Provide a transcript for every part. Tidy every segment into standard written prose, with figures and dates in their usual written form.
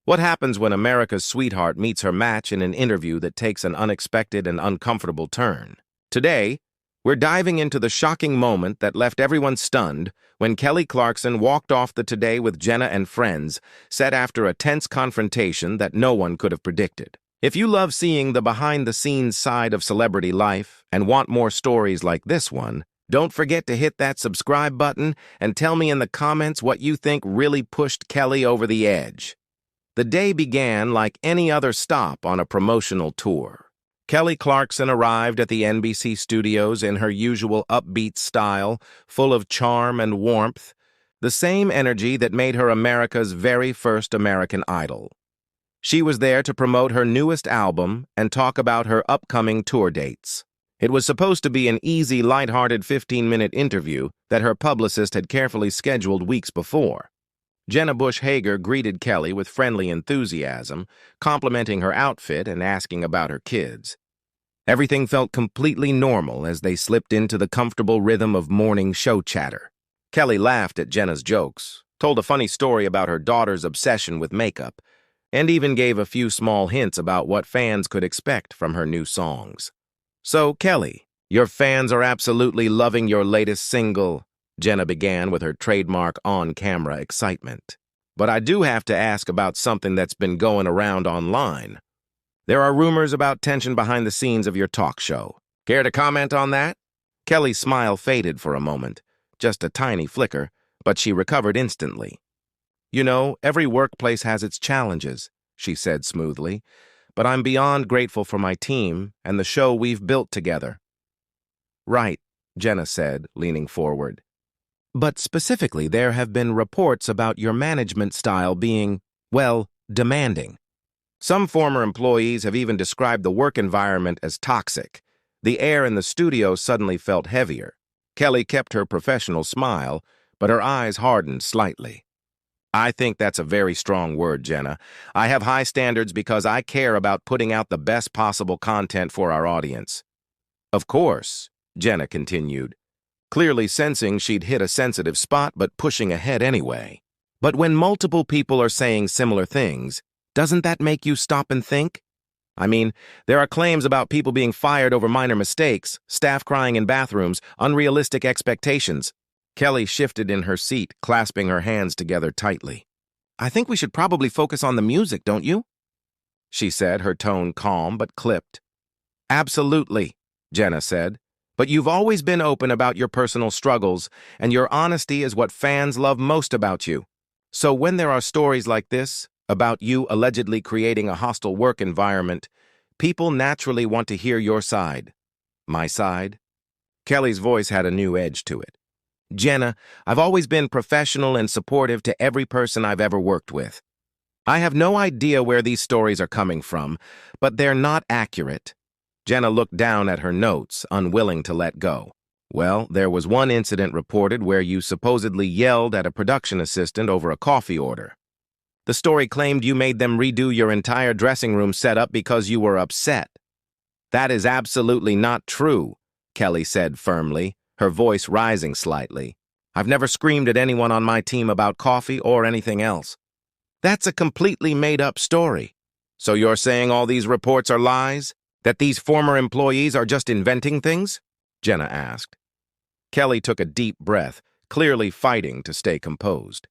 What happens when America's sweetheart meets her match in an interview that takes an unexpected and uncomfortable turn? Today, we're diving into the shocking moment that left everyone stunned when Kelly Clarkson walked off the Today with Jenna and Friends, set after a tense confrontation that no one could have predicted. If you love seeing the behind-the-scenes side of celebrity life and want more stories like this one, don't forget to hit that subscribe button and tell me in the comments what you think really pushed Kelly over the edge. The day began like any other stop on a promotional tour. Kelly Clarkson arrived at the NBC studios in her usual upbeat style, full of charm and warmth, the same energy that made her America's very first American Idol. She was there to promote her newest album and talk about her upcoming tour dates. It was supposed to be an easy, lighthearted 15-minute interview that her publicist had carefully scheduled weeks before. Jenna Hager greeted Kelly with friendly enthusiasm, complimenting her outfit and asking about her kids. Everything felt completely normal as they slipped into the comfortable rhythm of morning show chatter. Kelly laughed at Jenna's jokes, told a funny story about her daughter's obsession with makeup, and even gave a few small hints about what fans could expect from her new songs. "So, Kelly, your fans are absolutely loving your latest single," Jenna began with her trademark on-camera excitement. "But I do have to ask about something that's been going around online. There are rumors about tension behind the scenes of your talk show. Care to comment on that?" Kelly's smile faded for a moment, just a tiny flicker, but she recovered instantly. "You know, every workplace has its challenges," she said smoothly, "but I'm beyond grateful for my team and the show we've built together." "Right," Jenna said, leaning forward. "But specifically, there have been reports about your management style being, well, demanding. Some former employees have even described the work environment as toxic. The air in the studio suddenly felt heavier." Kelly kept her professional smile, but her eyes hardened slightly. "I think that's a very strong word, Jenna. I have high standards because I care about putting out the best possible content for our audience." "Of course," Jenna continued, clearly sensing she'd hit a sensitive spot but pushing ahead anyway. "But when multiple people are saying similar things, doesn't that make you stop and think? I mean, there are claims about people being fired over minor mistakes, staff crying in bathrooms, unrealistic expectations." Kelly shifted in her seat, clasping her hands together tightly. "I think we should probably focus on the music, don't you?" she said, her tone calm but clipped. "Absolutely," Jenna said. "But you've always been open about your personal struggles, and your honesty is what fans love most about you. So when there are stories like this, about you allegedly creating a hostile work environment, people naturally want to hear your side." "My side?" Kelly's voice had a new edge to it. "Jenna, I've always been professional and supportive to every person I've ever worked with. I have no idea where these stories are coming from, but they're not accurate." Jenna looked down at her notes, unwilling to let go. "Well, there was one incident reported where you supposedly yelled at a production assistant over a coffee order. The story claimed you made them redo your entire dressing room setup because you were upset." "That is absolutely not true," Kelly said firmly, her voice rising slightly. "I've never screamed at anyone on my team about coffee or anything else." "That's a completely made-up story." "So you're saying all these reports are lies? That these former employees are just inventing things?" Jenna asked. Kelly took a deep breath, clearly fighting to stay composed.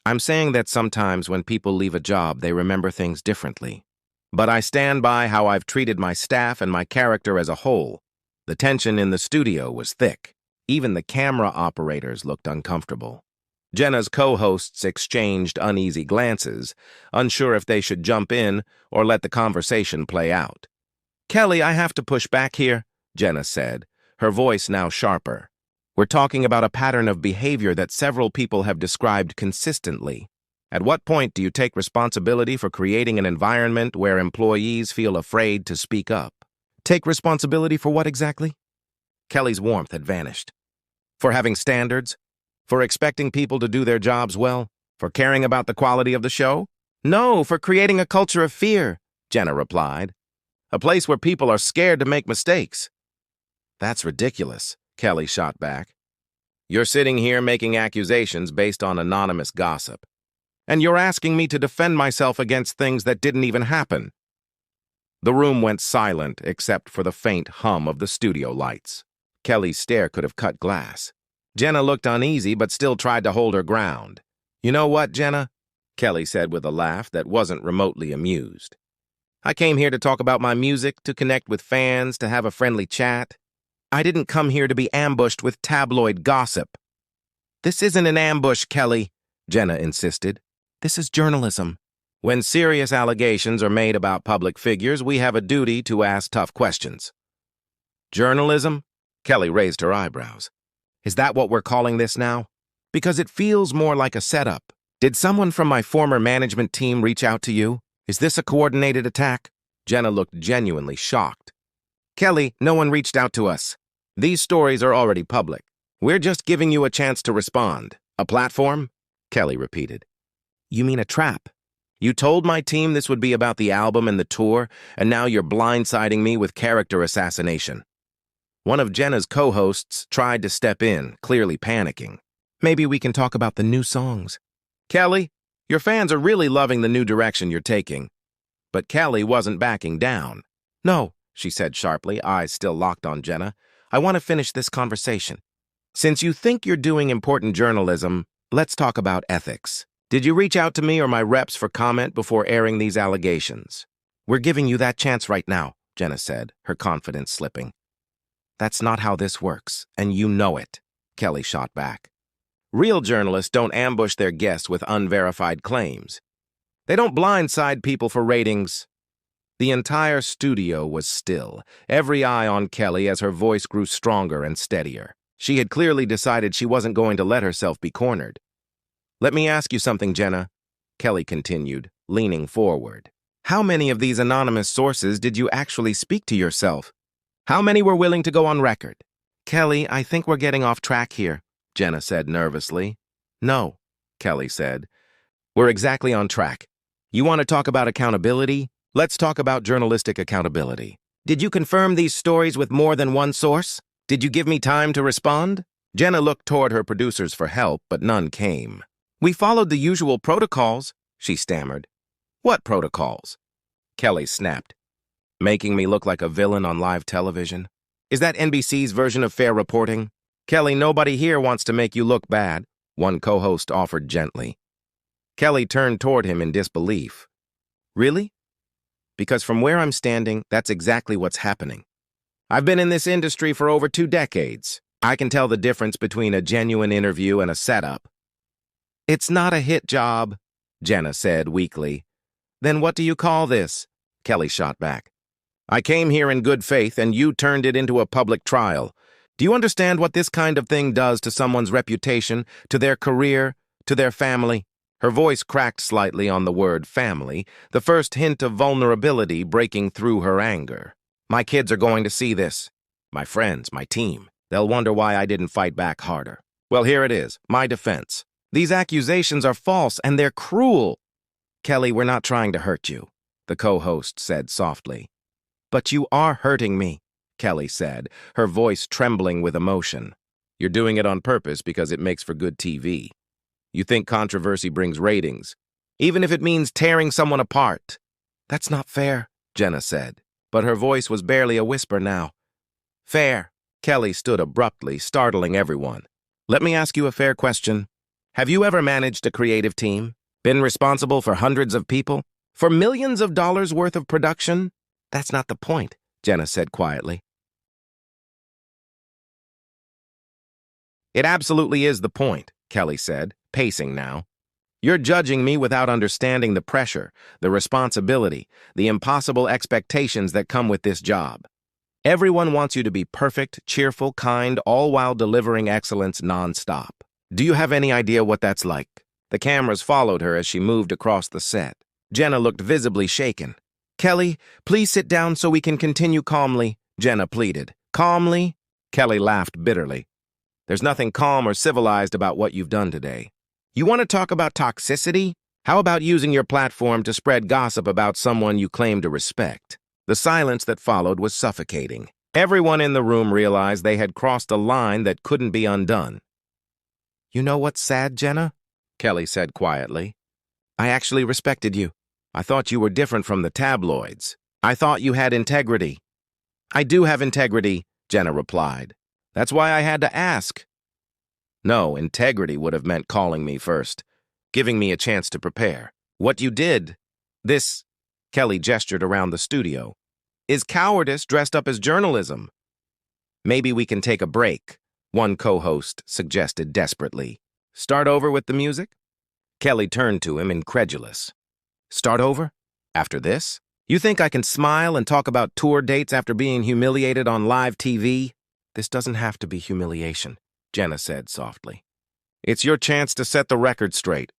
"I'm saying that sometimes when people leave a job, they remember things differently. But I stand by how I've treated my staff and my character as a whole. The tension in the studio was thick. Even the camera operators looked uncomfortable." Jenna's co-hosts exchanged uneasy glances, unsure if they should jump in or let the conversation play out. "Kelly, I have to push back here," Jenna said, her voice now sharper. "We're talking about a pattern of behavior that several people have described consistently. At what point do you take responsibility for creating an environment where employees feel afraid to speak up?" "Take responsibility for what exactly?" Kelly's warmth had vanished. "For having standards? For expecting people to do their jobs well? For caring about the quality of the show?" "No, for creating a culture of fear," Jenna replied. "A place where people are scared to make mistakes." "That's ridiculous," Kelly shot back. "You're sitting here making accusations based on anonymous gossip. And you're asking me to defend myself against things that didn't even happen." The room went silent except for the faint hum of the studio lights. Kelly's stare could have cut glass. Jenna looked uneasy but still tried to hold her ground. "You know what, Jenna?" Kelly said with a laugh that wasn't remotely amused. "I came here to talk about my music, to connect with fans, to have a friendly chat. I didn't come here to be ambushed with tabloid gossip." "This isn't an ambush, Kelly," Jenna insisted. "This is journalism. When serious allegations are made about public figures, we have a duty to ask tough questions." "Journalism?" Kelly raised her eyebrows. "Is that what we're calling this now? Because it feels more like a setup. Did someone from my former management team reach out to you? Is this a coordinated attack?" Jenna looked genuinely shocked. "Kelly, no one reached out to us. These stories are already public. We're just giving you a chance to respond. A platform?" Kelly repeated. "You mean a trap? You told my team this would be about the album and the tour, and now you're blindsiding me with character assassination." One of Jenna's co-hosts tried to step in, clearly panicking. "Maybe we can talk about the new songs." "Kelly, your fans are really loving the new direction you're taking." But Kelly wasn't backing down. "No," she said sharply, eyes still locked on Jenna. "I want to finish this conversation. Since you think you're doing important journalism, let's talk about ethics. Did you reach out to me or my reps for comment before airing these allegations?" "We're giving you that chance right now," Jenna said, her confidence slipping. "That's not how this works, and you know it," Kelly shot back. "Real journalists don't ambush their guests with unverified claims. They don't blindside people for ratings." The entire studio was still, every eye on Kelly as her voice grew stronger and steadier. She had clearly decided she wasn't going to let herself be cornered. "Let me ask you something, Jenna," Kelly continued, leaning forward. "How many of these anonymous sources did you actually speak to yourself? How many were willing to go on record?" "Kelly, I think we're getting off track here," Jenna said nervously. "No," Kelly said. "We're exactly on track. You want to talk about accountability? Let's talk about journalistic accountability. Did you confirm these stories with more than one source? Did you give me time to respond?" Jenna looked toward her producers for help, but none came. "We followed the usual protocols," she stammered. "What protocols?" Kelly snapped. "Making me look like a villain on live television? Is that NBC's version of fair reporting?" "Kelly, nobody here wants to make you look bad," one co-host offered gently. Kelly turned toward him in disbelief. "Really? Because from where I'm standing, that's exactly what's happening. I've been in this industry for over 2 decades. I can tell the difference between a genuine interview and a setup." "It's not a hit job," Jenna said weakly. "Then what do you call this?" Kelly shot back. "I came here in good faith, and you turned it into a public trial. Do you understand what this kind of thing does to someone's reputation, to their career, to their family?" Her voice cracked slightly on the word family, the first hint of vulnerability breaking through her anger. "My kids are going to see this. My friends, my team. They'll wonder why I didn't fight back harder. Well, here it is, my defense. These accusations are false, and they're cruel." "Kelly, we're not trying to hurt you," the co-host said softly. "But you are hurting me," Kelly said, her voice trembling with emotion. "You're doing it on purpose because it makes for good TV. You think controversy brings ratings, even if it means tearing someone apart." "That's not fair," Jenna said, but her voice was barely a whisper now. "Fair." Kelly stood abruptly, startling everyone. "Let me ask you a fair question. Have you ever managed a creative team? Been responsible for hundreds of people? For millions of dollars worth of production?" "That's not the point," Jenna said quietly. "It absolutely is the point," Kelly said, pacing now. "You're judging me without understanding the pressure, the responsibility, the impossible expectations that come with this job. Everyone wants you to be perfect, cheerful, kind, all while delivering excellence nonstop. Do you have any idea what that's like?" The cameras followed her as she moved across the set. Jenna looked visibly shaken. "Kelly, please sit down so we can continue calmly," Jenna pleaded. "Calmly?" Kelly laughed bitterly. "There's nothing calm or civilized about what you've done today. You want to talk about toxicity? How about using your platform to spread gossip about someone you claim to respect?" The silence that followed was suffocating. Everyone in the room realized they had crossed a line that couldn't be undone. "You know what's sad, Jenna?" Kelly said quietly. I actually respected you. I thought you were different from the tabloids. I thought you had integrity. I do have integrity, Jenna replied. That's why I had to ask. No, integrity would have meant calling me first, giving me a chance to prepare. What you did, this, Kelly gestured around the studio, is cowardice dressed up as journalism. Maybe we can take a break, one co-host suggested desperately. Start over with the music? Kelly turned to him, incredulous. Start over? After this? You think I can smile and talk about tour dates after being humiliated on live TV? This doesn't have to be humiliation, Jenna said softly. It's your chance to set the record straight.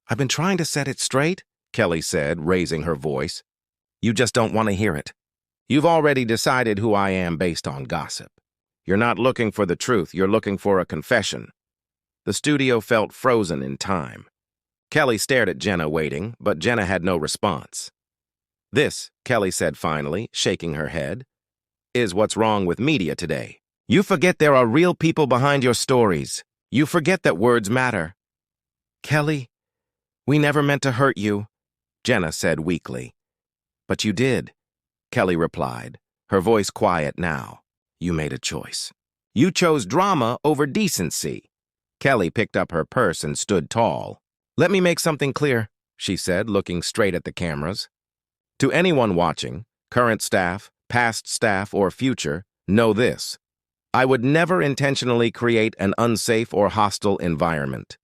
I've been trying to set it straight, Kelly said, raising her voice. You just don't want to hear it. You've already decided who I am based on gossip. You're not looking for the truth, you're looking for a confession. The studio felt frozen in time. Kelly stared at Jenna, waiting, but Jenna had no response. This, Kelly said finally, shaking her head, is what's wrong with media today. You forget there are real people behind your stories. You forget that words matter. Kelly, we never meant to hurt you, Jenna said weakly. But you did, Kelly replied, her voice quiet now. You made a choice. You chose drama over decency. Kelly picked up her purse and stood tall. Let me make something clear, she said, looking straight at the cameras. To anyone watching, current staff, past staff, or future, know this. I would never intentionally create an unsafe or hostile environment.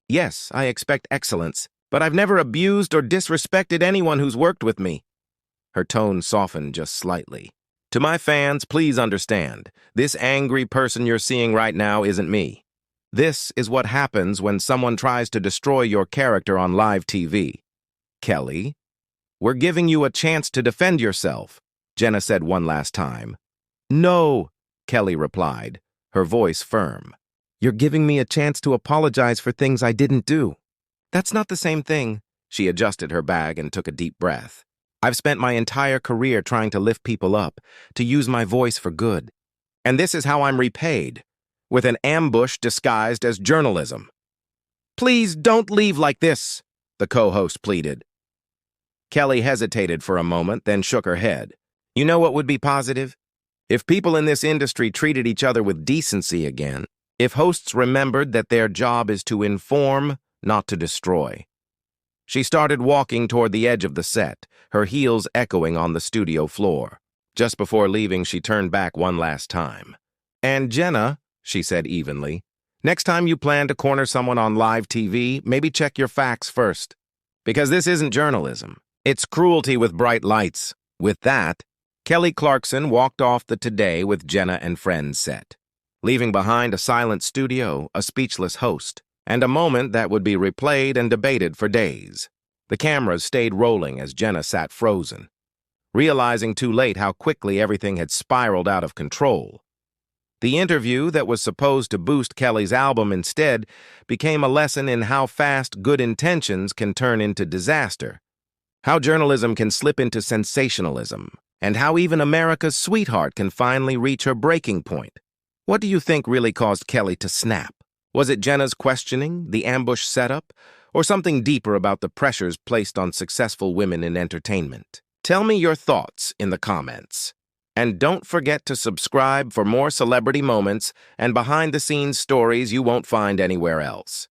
Yes, I expect excellence, but I've never abused or disrespected anyone who's worked with me. Her tone softened just slightly. To my fans, please understand, this angry person you're seeing right now isn't me. This is what happens when someone tries to destroy your character on live TV. Kelly, we're giving you a chance to defend yourself, Jenna said one last time. No, Kelly replied, her voice firm. You're giving me a chance to apologize for things I didn't do. That's not the same thing. She adjusted her bag and took a deep breath. I've spent my entire career trying to lift people up, to use my voice for good. And this is how I'm repaid, with an ambush disguised as journalism. Please don't leave like this, the co-host pleaded. Kelly hesitated for a moment, then shook her head. You know what would be positive? If people in this industry treated each other with decency again, if hosts remembered that their job is to inform, not to destroy. She started walking toward the edge of the set, her heels echoing on the studio floor. Just before leaving, she turned back one last time. And Jenna, she said evenly, next time you plan to corner someone on live TV, maybe check your facts first. Because this isn't journalism. It's cruelty with bright lights. With that, Kelly Clarkson walked off the Today with Jenna and Friends set, leaving behind a silent studio, a speechless host, and a moment that would be replayed and debated for days. The cameras stayed rolling as Jenna sat frozen, realizing too late how quickly everything had spiraled out of control. The interview that was supposed to boost Kelly's album instead became a lesson in how fast good intentions can turn into disaster, how journalism can slip into sensationalism, and how even America's sweetheart can finally reach her breaking point. What do you think really caused Kelly to snap? Was it Jenna's questioning, the ambush setup, or something deeper about the pressures placed on successful women in entertainment? Tell me your thoughts in the comments. And don't forget to subscribe for more celebrity moments and behind-the-scenes stories you won't find anywhere else.